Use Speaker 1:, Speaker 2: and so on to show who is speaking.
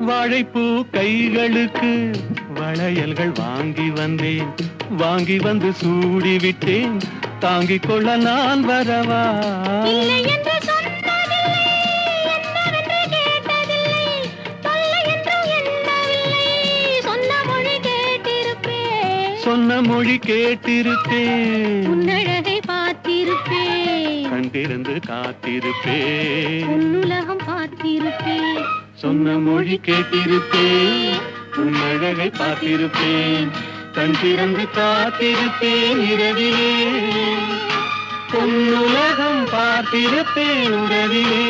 Speaker 1: வாழைப்பூ கைகளுக்கு வளையல்கள் வாங்கி வந்தேன், வாங்கி வந்து சூடி விட்டேன், தாங்கிக் கொள்ள நான் வரவா?
Speaker 2: இல்லை என்று சொன்னதில்லை, என்னவென்று கேட்டதில்லை, தொல்லை என்றும் எண்ணவில்லை, சொன்ன மொழி கேட்டிருப்பேன்,
Speaker 1: சொன்ன மொழி கேட்டிருப்பேன்,
Speaker 2: உன்னழகை பார்த்திருப்பேன்,
Speaker 1: கண் திறந்து காத்திருப்பேன்,
Speaker 2: உன்னுலகம் பார்த்திருப்பேன்,
Speaker 1: சொன்ன மொழி கேட்டிருப்பேன், உன்னழகை பார்த்திருப்பேன், கண் திறந்து காத்திருப்பேன், இரவிலே பொன்னுலகம் பார்த்திருப்பேன் உறவிலே.